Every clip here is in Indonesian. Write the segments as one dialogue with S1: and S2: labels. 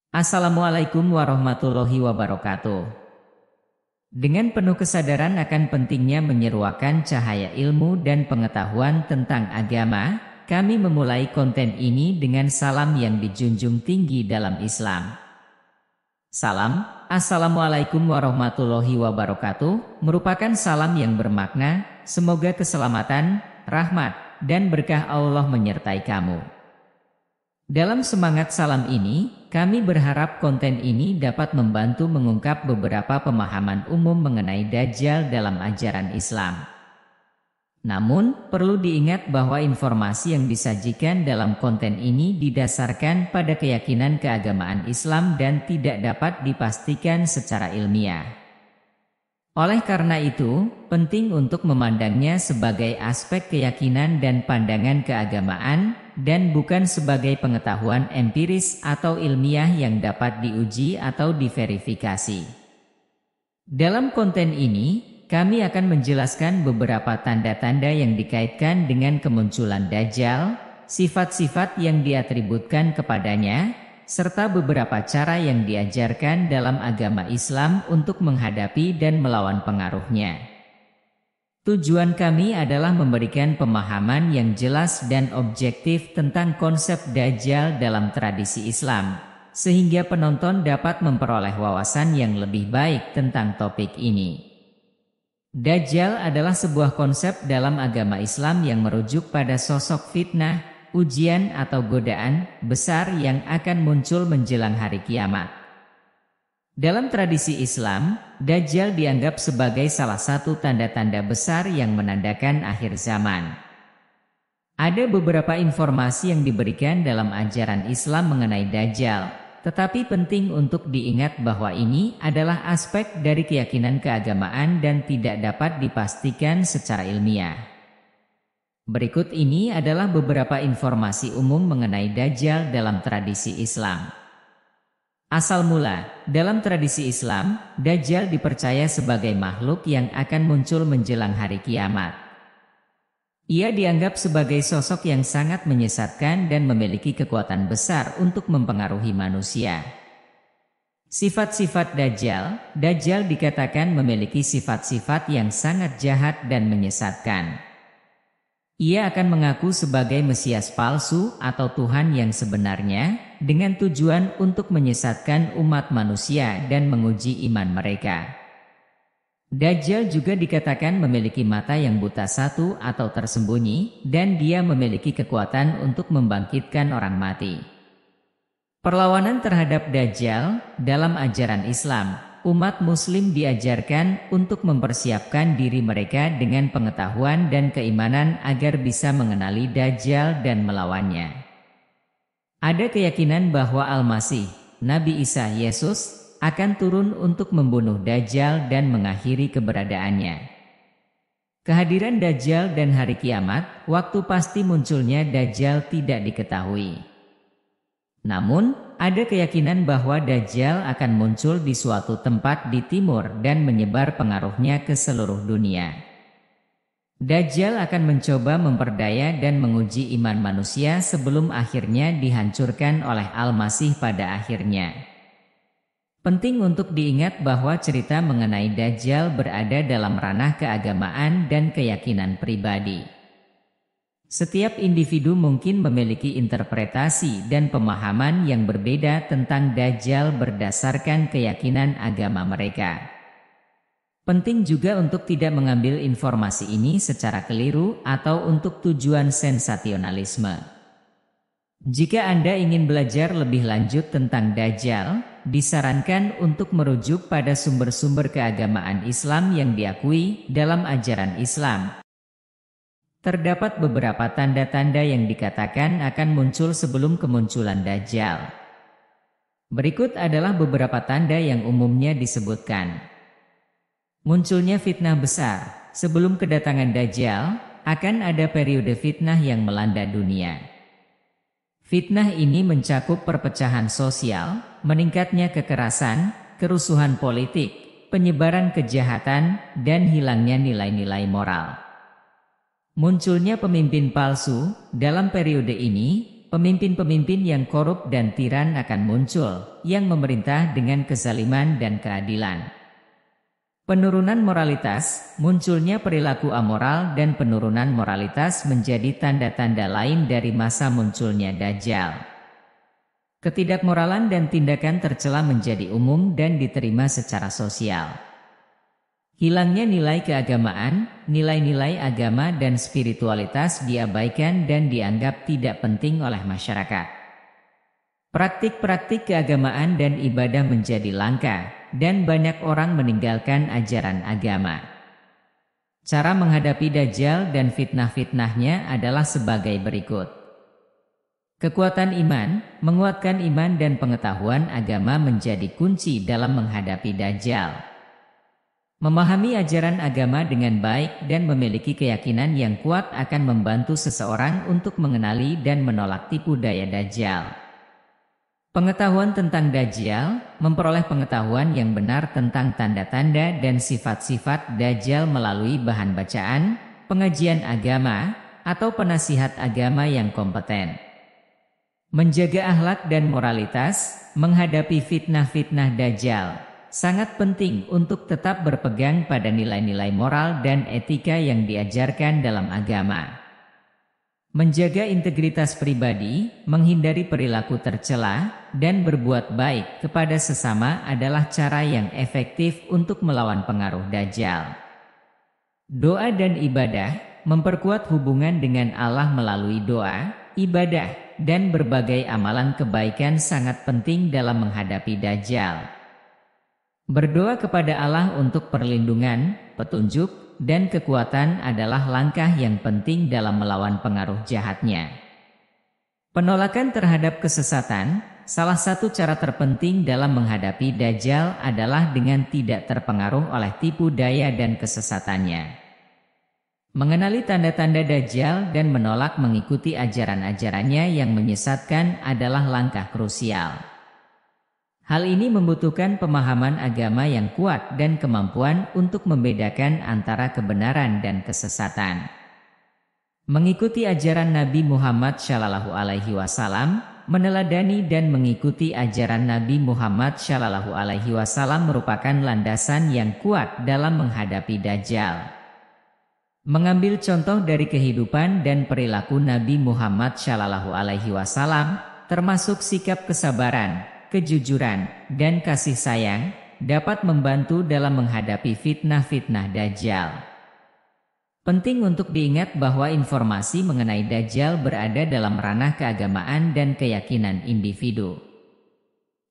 S1: Assalamualaikum warahmatullahi wabarakatuh. Dengan penuh kesadaran akan pentingnya menyeruakan cahaya ilmu dan pengetahuan tentang agama, kami memulai konten ini dengan salam yang dijunjung tinggi dalam Islam. Salam, Assalamualaikum warahmatullahi wabarakatuh, merupakan salam yang bermakna, semoga keselamatan, rahmat, dan berkah Allah menyertai kamu. Dalam semangat salam ini, kami berharap konten ini dapat membantu mengungkap beberapa pemahaman umum mengenai Dajjal dalam ajaran Islam. Namun, perlu diingat bahwa informasi yang disajikan dalam konten ini didasarkan pada keyakinan keagamaan Islam dan tidak dapat dipastikan secara ilmiah. Oleh karena itu, penting untuk memandangnya sebagai aspek keyakinan dan pandangan keagamaan, dan bukan sebagai pengetahuan empiris atau ilmiah yang dapat diuji atau diverifikasi. Dalam konten ini, kami akan menjelaskan beberapa tanda-tanda yang dikaitkan dengan kemunculan Dajjal, sifat-sifat yang diatributkan kepadanya, serta beberapa cara yang diajarkan dalam agama Islam untuk menghadapi dan melawan pengaruhnya. Tujuan kami adalah memberikan pemahaman yang jelas dan objektif tentang konsep Dajjal dalam tradisi Islam, sehingga penonton dapat memperoleh wawasan yang lebih baik tentang topik ini. Dajjal adalah sebuah konsep dalam agama Islam yang merujuk pada sosok fitnah, ujian atau godaan besar yang akan muncul menjelang hari kiamat. Dalam tradisi Islam, Dajjal dianggap sebagai salah satu tanda-tanda besar yang menandakan akhir zaman. Ada beberapa informasi yang diberikan dalam ajaran Islam mengenai Dajjal, tetapi penting untuk diingat bahwa ini adalah aspek dari keyakinan keagamaan dan tidak dapat dipastikan secara ilmiah. Berikut ini adalah beberapa informasi umum mengenai Dajjal dalam tradisi Islam. Asal mula, dalam tradisi Islam, Dajjal dipercaya sebagai makhluk yang akan muncul menjelang hari kiamat. Ia dianggap sebagai sosok yang sangat menyesatkan dan memiliki kekuatan besar untuk mempengaruhi manusia. Sifat-sifat Dajjal, Dajjal dikatakan memiliki sifat-sifat yang sangat jahat dan menyesatkan. Ia akan mengaku sebagai Mesias palsu atau Tuhan yang sebenarnya, dengan tujuan untuk menyesatkan umat manusia dan menguji iman mereka. Dajjal juga dikatakan memiliki mata yang buta satu atau tersembunyi, dan dia memiliki kekuatan untuk membangkitkan orang mati. Perlawanan terhadap Dajjal dalam ajaran Islam, umat muslim diajarkan untuk mempersiapkan diri mereka dengan pengetahuan dan keimanan agar bisa mengenali Dajjal dan melawannya. Ada keyakinan bahwa Al-Masih, Nabi Isa Yesus, akan turun untuk membunuh Dajjal dan mengakhiri keberadaannya. Kehadiran Dajjal dan hari kiamat, waktu pasti munculnya Dajjal tidak diketahui. Namun, ada keyakinan bahwa Dajjal akan muncul di suatu tempat di timur dan menyebar pengaruhnya ke seluruh dunia. Dajjal akan mencoba memperdaya dan menguji iman manusia sebelum akhirnya dihancurkan oleh Al-Masih pada akhirnya. Penting untuk diingat bahwa cerita mengenai Dajjal berada dalam ranah keagamaan dan keyakinan pribadi. Setiap individu mungkin memiliki interpretasi dan pemahaman yang berbeda tentang Dajjal berdasarkan keyakinan agama mereka. Penting juga untuk tidak mengambil informasi ini secara keliru atau untuk tujuan sensasionalisme. Jika Anda ingin belajar lebih lanjut tentang Dajjal, disarankan untuk merujuk pada sumber-sumber keagamaan Islam yang diakui dalam ajaran Islam. Terdapat beberapa tanda-tanda yang dikatakan akan muncul sebelum kemunculan Dajjal. Berikut adalah beberapa tanda yang umumnya disebutkan. Munculnya fitnah besar. Sebelum kedatangan Dajjal, akan ada periode fitnah yang melanda dunia. Fitnah ini mencakup perpecahan sosial, meningkatnya kekerasan, kerusuhan politik, penyebaran kejahatan, dan hilangnya nilai-nilai moral. Munculnya pemimpin palsu. Dalam periode ini, pemimpin-pemimpin yang korup dan tiran akan muncul, yang memerintah dengan kezaliman dan keadilan. Penurunan moralitas, munculnya perilaku amoral dan penurunan moralitas menjadi tanda-tanda lain dari masa munculnya Dajjal. Ketidakmoralan dan tindakan tercela menjadi umum dan diterima secara sosial. Hilangnya nilai keagamaan, nilai-nilai agama dan spiritualitas diabaikan dan dianggap tidak penting oleh masyarakat. Praktik-praktik keagamaan dan ibadah menjadi langka, dan banyak orang meninggalkan ajaran agama. Cara menghadapi Dajjal dan fitnah-fitnahnya adalah sebagai berikut. Kekuatan iman, menguatkan iman dan pengetahuan agama menjadi kunci dalam menghadapi Dajjal. Memahami ajaran agama dengan baik dan memiliki keyakinan yang kuat akan membantu seseorang untuk mengenali dan menolak tipu daya Dajjal. Pengetahuan tentang Dajjal, memperoleh pengetahuan yang benar tentang tanda-tanda dan sifat-sifat Dajjal melalui bahan bacaan, pengajian agama, atau penasihat agama yang kompeten. Menjaga akhlak dan moralitas, menghadapi fitnah-fitnah Dajjal, sangat penting untuk tetap berpegang pada nilai-nilai moral dan etika yang diajarkan dalam agama. Menjaga integritas pribadi, menghindari perilaku tercela, dan berbuat baik kepada sesama adalah cara yang efektif untuk melawan pengaruh Dajjal. Doa dan ibadah, memperkuat hubungan dengan Allah melalui doa, ibadah, dan berbagai amalan kebaikan sangat penting dalam menghadapi Dajjal. Berdoa kepada Allah untuk perlindungan, petunjuk, dan kekuatan adalah langkah yang penting dalam melawan pengaruh jahatnya. Penolakan terhadap kesesatan, salah satu cara terpenting dalam menghadapi Dajjal adalah dengan tidak terpengaruh oleh tipu daya dan kesesatannya. Mengenali tanda-tanda Dajjal dan menolak mengikuti ajaran-ajarannya yang menyesatkan adalah langkah krusial. Hal ini membutuhkan pemahaman agama yang kuat dan kemampuan untuk membedakan antara kebenaran dan kesesatan. Mengikuti ajaran Nabi Muhammad SAW, meneladani dan mengikuti ajaran Nabi Muhammad SAW merupakan landasan yang kuat dalam menghadapi Dajjal. Mengambil contoh dari kehidupan dan perilaku Nabi Muhammad SAW, termasuk sikap kesabaran, kejujuran, dan kasih sayang, dapat membantu dalam menghadapi fitnah-fitnah Dajjal. Penting untuk diingat bahwa informasi mengenai Dajjal berada dalam ranah keagamaan dan keyakinan individu.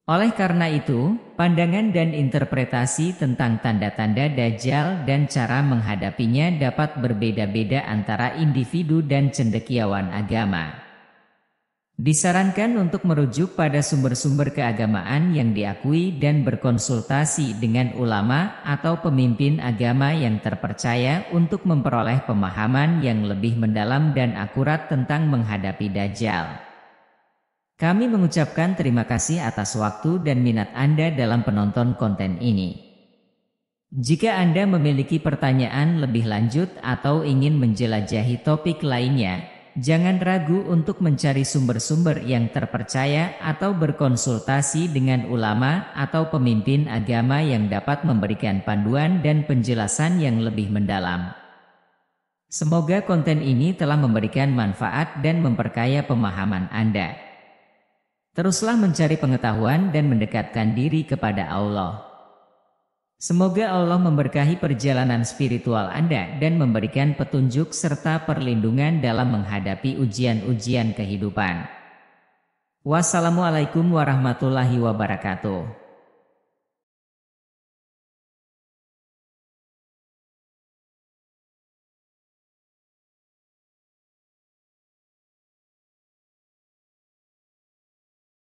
S1: Oleh karena itu, pandangan dan interpretasi tentang tanda-tanda Dajjal dan cara menghadapinya dapat berbeda-beda antara individu dan cendekiawan agama. Disarankan untuk merujuk pada sumber-sumber keagamaan yang diakui dan berkonsultasi dengan ulama atau pemimpin agama yang terpercaya untuk memperoleh pemahaman yang lebih mendalam dan akurat tentang menghadapi Dajjal. Kami mengucapkan terima kasih atas waktu dan minat Anda dalam penonton konten ini. Jika Anda memiliki pertanyaan lebih lanjut atau ingin menjelajahi topik lainnya, jangan ragu untuk mencari sumber-sumber yang terpercaya atau berkonsultasi dengan ulama atau pemimpin agama yang dapat memberikan panduan dan penjelasan yang lebih mendalam. Semoga konten ini telah memberikan manfaat dan memperkaya pemahaman Anda. Teruslah mencari pengetahuan dan mendekatkan diri kepada Allah. Semoga Allah memberkahi perjalanan spiritual Anda dan memberikan petunjuk serta perlindungan dalam menghadapi ujian-ujian kehidupan. Wassalamualaikum warahmatullahi wabarakatuh.